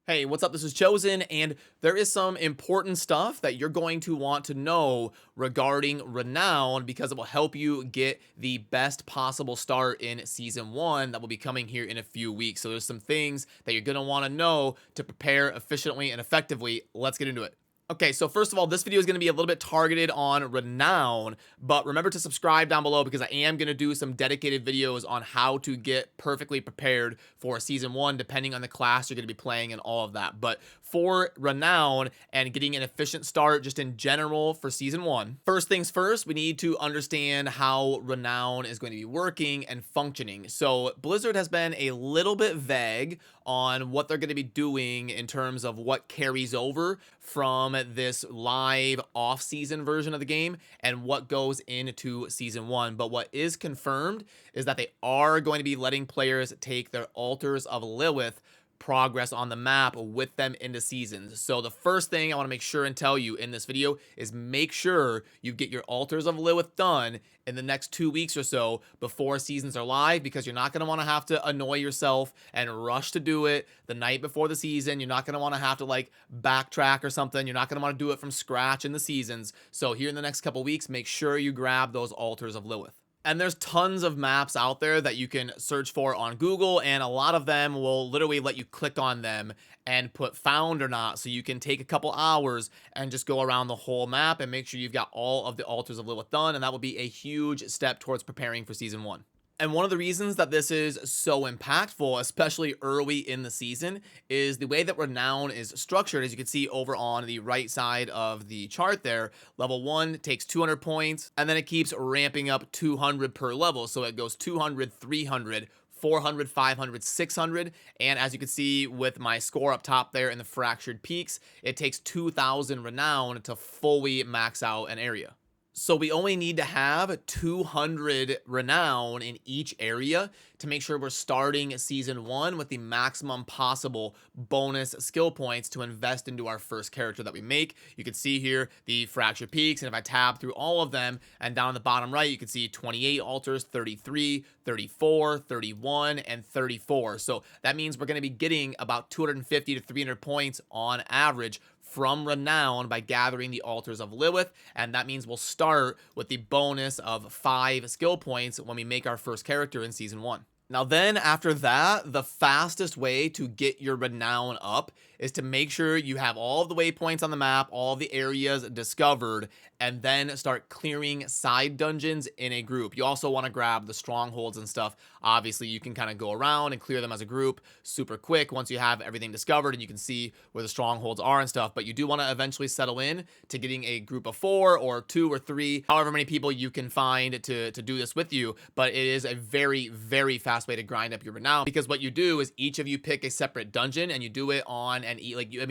Hey, what's up? This is Chosen, and there is some important stuff that you're going to want to know regarding Renown because it will help you get the best possible start in Season 1 that will be coming here in a few weeks. So there's some things that you're going to want to know to prepare efficiently and effectively. Let's get into it. Okay, so first of all, this video is going to be a little bit targeted on Renown, but remember to subscribe down below because I am going to do some dedicated videos on how to get perfectly prepared for Season 1, depending on the class you're going to be playing and all of that. But for Renown and getting an efficient start just in general for Season 1, first things first, we need to understand how Renown is going to be working and functioning. So Blizzard has been a little bit vague on what they're going to be doing in terms of what carries over from this live off-season version of the game and what goes into Season 1. But what is confirmed is that they are going to be letting players take their Altars of Lilith progress on the map with them into seasons. So the first thing I want to make sure and tell you in this video is make sure you get your Altars of Lilith done in the next 2 weeks or so before seasons are live, because you're not going to want to have to annoy yourself and rush to do it the night before the season. You're not going to want to have to like backtrack or something. You're not going to want to do it from scratch in the seasons. So here in the next couple weeks, make sure you grab those Altars of Lilith. And there's tons of maps out there that you can search for on Google, and a lot of them will literally let you click on them and put found or not, so you can take a couple hours and just go around the whole map and make sure you've got all of the Altars of Lilith done, and that will be a huge step towards preparing for Season 1. And one of the reasons that this is so impactful, especially early in the season, is the way that Renown is structured. As you can see over on the right side of the chart there, level 1 takes 200 points, and then it keeps ramping up 200 per level. So it goes 200, 300, 400, 500, 600, and as you can see with my score up top there in the Fractured Peaks, it takes 2,000 Renown to fully max out an area. So we only need to have 200 Renown in each area to make sure we're starting Season 1 with the maximum possible bonus skill points to invest into our first character that we make. You can see here the Fractured Peaks, and if I tab through all of them, and down on the bottom right, you can see 28 altars, 33, 34, 31, and 34. So that means we're going to be getting about 250 to 300 points on average from Renown by gathering the Altars of Lilith, and that means we'll start with the bonus of 5 skill points when we make our first character in Season 1. Now then, after that, the fastest way to get your Renown up is to make sure you have all of the waypoints on the map, all of the areas discovered, and then start clearing side dungeons in a group. You also want to grab the strongholds and stuff. Obviously, you can kind of go around and clear them as a group super quick once you have everything discovered and you can see where the strongholds are and stuff. But you do want to eventually settle in to getting a group of 4 or 2 or 3, however many people you can find to do this with you. But it is a very, very fast way to grind up your Renown, because what you do is each of you pick a separate dungeon and you do it on and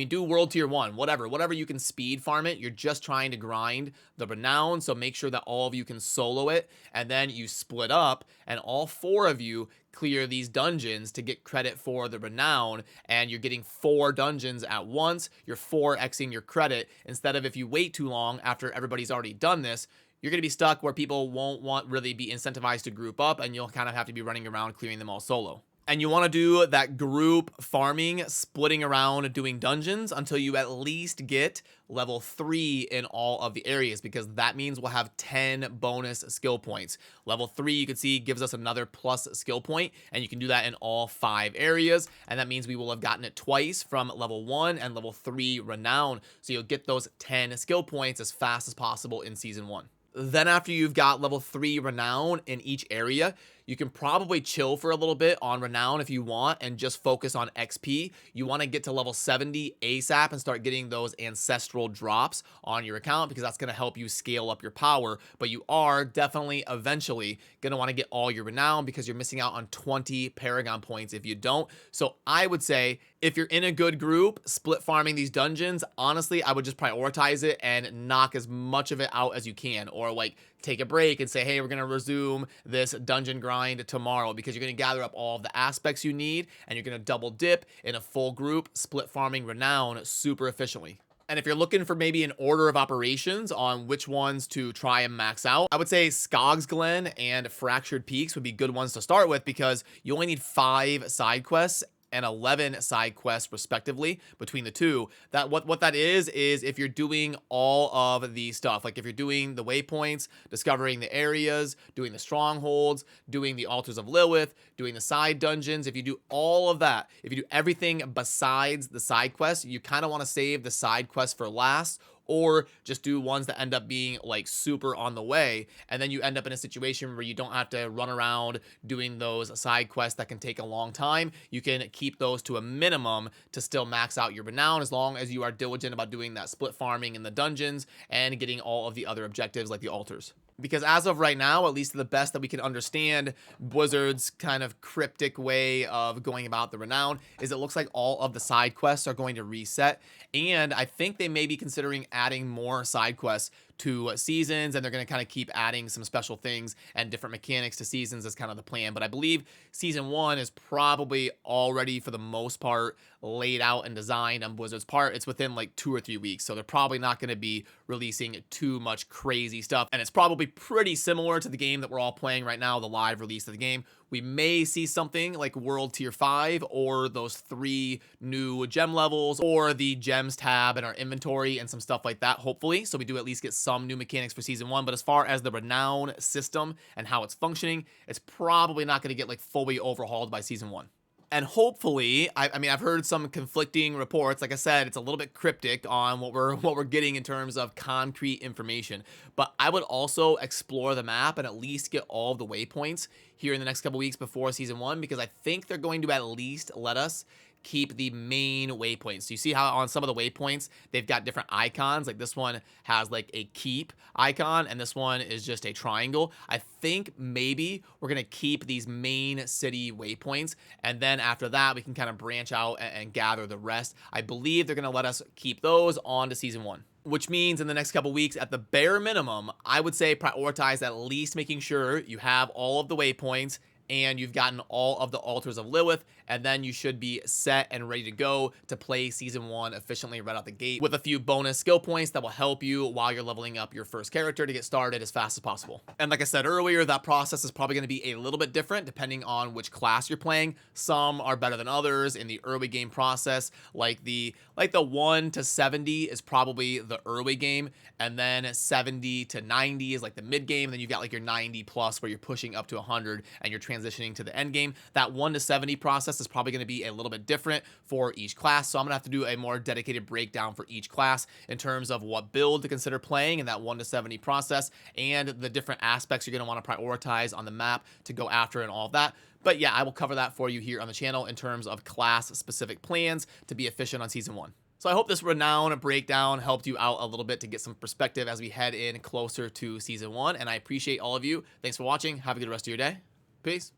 do world tier 1, whatever you can speed farm it. You're just trying to grind the Renown, so make sure that all of you can solo it, and then you split up and all 4 of you clear these dungeons to get credit for the Renown, and you're getting 4 dungeons at once. You're 4xing your credit, instead of if you wait too long after everybody's already done this, you're going to be stuck where people won't really be incentivized to group up, and you'll kind of have to be running around clearing them all solo. And you want to do that group farming, splitting around doing dungeons until you at least get level 3 in all of the areas, because that means we'll have 10 bonus skill points. Level 3, you can see, gives us another plus skill point, and you can do that in all 5 areas, and that means we will have gotten it twice from level 1 and level 3 Renown, so you'll get those 10 skill points as fast as possible in Season 1. Then after you've got level 3 Renown in each area, you can probably chill for a little bit on Renown if you want and just focus on XP. You want to get to level 70 ASAP and start getting those ancestral drops on your account, because that's going to help you scale up your power. But you are definitely eventually going to want to get all your Renown, because you're missing out on 20 Paragon points if you don't. So I would say if you're in a good group, split farming these dungeons, honestly, I would just prioritize it and knock as much of it out as you can, or like take a break and say, hey, we're going to resume this dungeon grind tomorrow, because you're going to gather up all of the aspects you need, and you're going to double dip in a full group, split farming Renown super efficiently. And if you're looking for maybe an order of operations on which ones to try and max out, I would say Skog's Glen and Fractured Peaks would be good ones to start with, because you only need 5 side quests and 11 side quests respectively between the two. That what that is if you're doing all of the stuff, like if you're doing the waypoints, discovering the areas, doing the strongholds, doing the altars of Lilith, doing the side dungeons, if you do all of that, if you do everything besides the side quests, you kind of want to save the side quests for last, or just do ones that end up being like super on the way, and then you end up in a situation where you don't have to run around doing those side quests that can take a long time. You can keep those to a minimum to still max out your renown, as long as you are diligent about doing that split farming in the dungeons and getting all of the other objectives like the altars. Because as of right now, at least to the best that we can understand, Blizzard's kind of cryptic way of going about the renown is it looks like all of the side quests are going to reset. And I think they may be considering adding more side quests to seasons, and they're going to kind of keep adding some special things and different mechanics to seasons as kind of the plan. But I believe season 1 is probably already, for the most part, laid out and designed on Blizzard's part. It's within like 2 or 3 weeks, so they're probably not going to be releasing too much crazy stuff. And it's probably pretty similar to the game that we're all playing right now, the live release of the game. We may see something like World Tier 5, or those 3 new gem levels, or the gems tab in our inventory and some stuff like that, hopefully. So we do at least get some new mechanics for season 1. But as far as the renown system and how it's functioning, it's probably not going to get like fully overhauled by season 1. And hopefully, I mean, I've heard some conflicting reports. Like I said, it's a little bit cryptic on what we're getting in terms of concrete information. But I would also explore the map and at least get all of the waypoints here in the next couple weeks before season 1, because I think they're going to at least let us keep the main waypoints. So you see how on some of the waypoints they've got different icons, like this one has like a keep icon and this one is just a triangle. I think maybe we're gonna keep these main city waypoints, and then after that we can kind of branch out and gather the rest. I believe they're gonna let us keep those on to season 1. Which means in the next couple weeks, at the bare minimum, I would say prioritize at least making sure you have all of the waypoints and you've gotten all of the altars of Lilith, and then you should be set and ready to go to play season 1 efficiently right out the gate, with a few bonus skill points that will help you while you're leveling up your first character to get started as fast as possible. And like I said earlier, that process is probably going to be a little bit different depending on which class you're playing. Some are better than others in the early game process, like the 1 to 70 is probably the early game, and then 70 to 90 is like the mid game, and then you've got like your 90 plus where you're pushing up to 100 and you're transitioning to the end game. That 1 to 70 process is probably going to be a little bit different for each class, so I'm gonna have to do a more dedicated breakdown for each class in terms of what build to consider playing in that 1 to 70 process, and the different aspects you're going to want to prioritize on the map to go after and all of that. But yeah, I will cover that for you here on the channel in terms of class specific plans to be efficient on season 1. So I hope this renown breakdown helped you out a little bit to get some perspective as we head in closer to season 1, and I appreciate all of you. Thanks for watching. Have a good rest of your day. Peace.